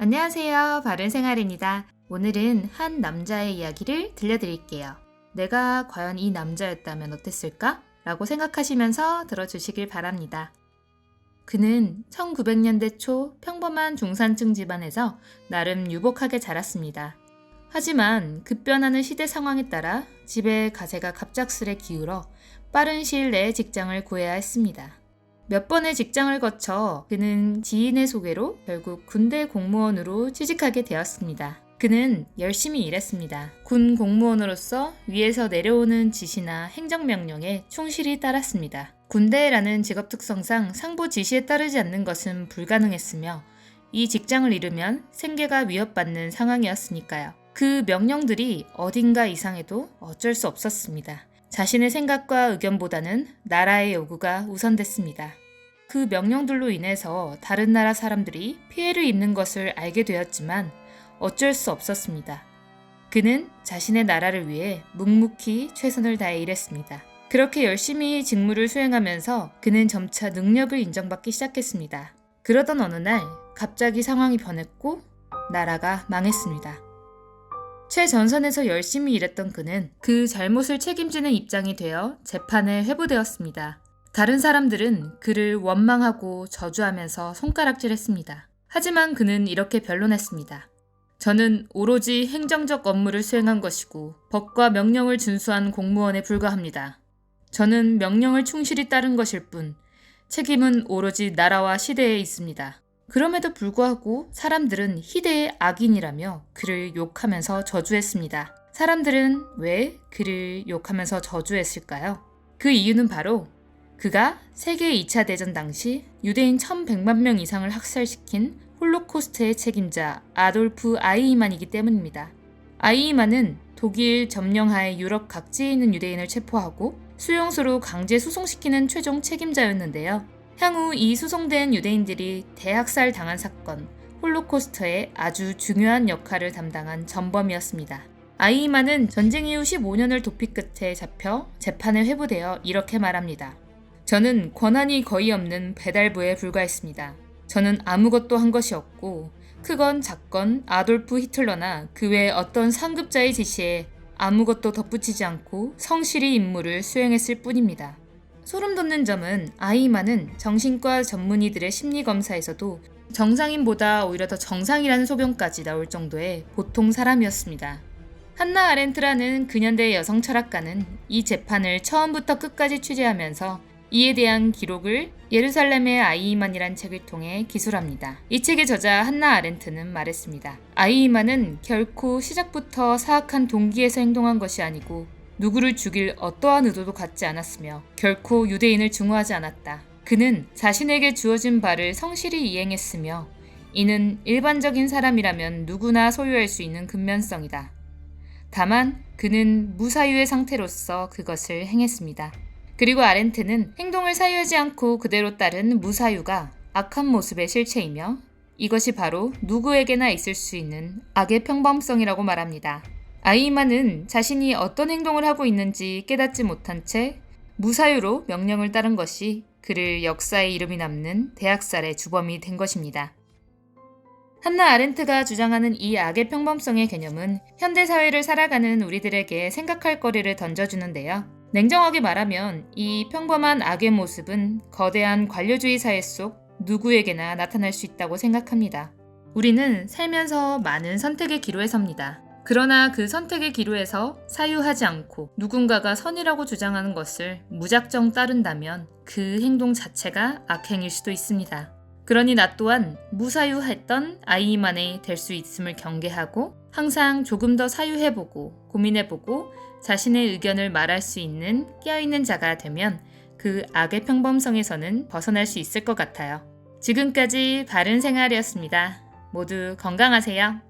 안녕하세요. 바른생활입니다. 오늘은 한 남자의 이야기를 들려드릴게요. 내가 과연 이 남자였다면 어땠을까? 라고 생각하시면서 들어주시길 바랍니다. 그는 1900년대 초 평범한 중산층 집안에서 나름 유복하게 자랐습니다. 하지만 급변하는 시대 상황에 따라 집의 가세가 갑작스레 기울어 빠른 시일 내에 직장을 구해야 했습니다. 몇 번의 직장을 거쳐 그는 지인의 소개로 결국 군대 공무원으로 취직하게 되었습니다. 그는 열심히 일했습니다. 군 공무원으로서 위에서 내려오는 지시나 행정명령에 충실히 따랐습니다. 군대라는 직업 특성상 상부 지시에 따르지 않는 것은 불가능했으며 이 직장을 잃으면 생계가 위협받는 상황이었으니까요. 그 명령들이 어딘가 이상해도 어쩔 수 없었습니다. 자신의 생각과 의견보다는 나라의 요구가 우선됐습니다. 그 명령들로 인해서 다른 나라 사람들이 피해를 입는 것을 알게 되었지만 어쩔 수 없었습니다. 그는 자신의 나라를 위해 묵묵히 최선을 다해 일했습니다. 그렇게 열심히 직무를 수행하면서 그는 점차 능력을 인정받기 시작했습니다. 그러던 어느 날 갑자기 상황이 변했고 나라가 망했습니다. 최전선에서 열심히 일했던 그는 그 잘못을 책임지는 입장이 되어 재판에 회부되었습니다. 다른 사람들은 그를 원망하고 저주하면서 손가락질했습니다. 하지만 그는 이렇게 변론했습니다. 저는 오로지 행정적 업무를 수행한 것이고 법과 명령을 준수한 공무원에 불과합니다. 저는 명령을 충실히 따른 것일 뿐 책임은 오로지 나라와 시대에 있습니다. 그럼에도 불구하고 사람들은 희대의 악인이라며 그를 욕하면서 저주했습니다. 사람들은 왜 그를 욕하면서 저주했을까요? 그 이유는 바로 그가 세계 2차 대전 당시 유대인 1100만 명 이상을 학살시킨 홀로코스트의 책임자 아돌프 아이히만이기 때문입니다. 아이히만은 독일 점령하에 유럽 각지에 있는 유대인을 체포하고 수용소로 강제 수송시키는 최종 책임자였는데요. 향후 이 수송된 유대인들이 대학살 당한 사건, 홀로코스트에 아주 중요한 역할을 담당한 전범이었습니다. 아이히만은 전쟁 이후 15년을 도피 끝에 잡혀 재판에 회부되어 이렇게 말합니다. 저는 권한이 거의 없는 배달부에 불과했습니다. 저는 아무것도 한 것이 없고 크건 작건 아돌프 히틀러나 그 외 어떤 상급자의 지시에 아무것도 덧붙이지 않고 성실히 임무를 수행했을 뿐입니다. 소름 돋는 점은 아이히만은 정신과 전문의들의 심리검사에서도 정상인보다 오히려 더 정상이라는 소견까지 나올 정도의 보통 사람이었습니다. 한나 아렌트라는 근현대 여성 철학가는 이 재판을 처음부터 끝까지 취재하면서 이에 대한 기록을 예루살렘의 아이히만이란 책을 통해 기술합니다. 이 책의 저자 한나 아렌트는 말했습니다. 아이히만은 결코 시작부터 사악한 동기에서 행동한 것이 아니고 누구를 죽일 어떠한 의도도 갖지 않았으며 결코 유대인을 증오하지 않았다. 그는 자신에게 주어진 바를 성실히 이행했으며 이는 일반적인 사람이라면 누구나 소유할 수 있는 근면성이다. 다만 그는 무사유의 상태로서 그것을 행했습니다. 그리고 아렌트는 행동을 사유하지 않고 그대로 따른 무사유가 악한 모습의 실체이며 이것이 바로 누구에게나 있을 수 있는 악의 평범성이라고 말합니다. 아이히만은 자신이 어떤 행동을 하고 있는지 깨닫지 못한 채 무사유로 명령을 따른 것이 그를 역사에 이름이 남는 대학살의 주범이 된 것입니다. 한나 아렌트가 주장하는 이 악의 평범성의 개념은 현대사회를 살아가는 우리들에게 생각할 거리를 던져주는데요. 냉정하게 말하면 이 평범한 악의 모습은 거대한 관료주의 사회 속 누구에게나 나타날 수 있다고 생각합니다. 우리는 살면서 많은 선택의 기로에 섭니다. 그러나 그 선택의 기로에서 사유하지 않고 누군가가 선이라고 주장하는 것을 무작정 따른다면 그 행동 자체가 악행일 수도 있습니다. 그러니 나 또한 무사유했던 아이히만이 될 수 있음을 경계하고 항상 조금 더 사유해보고 고민해보고 자신의 의견을 말할 수 있는 깨어있는 자가 되면 그 악의 평범성에서는 벗어날 수 있을 것 같아요. 지금까지 바른생활이었습니다. 모두 건강하세요.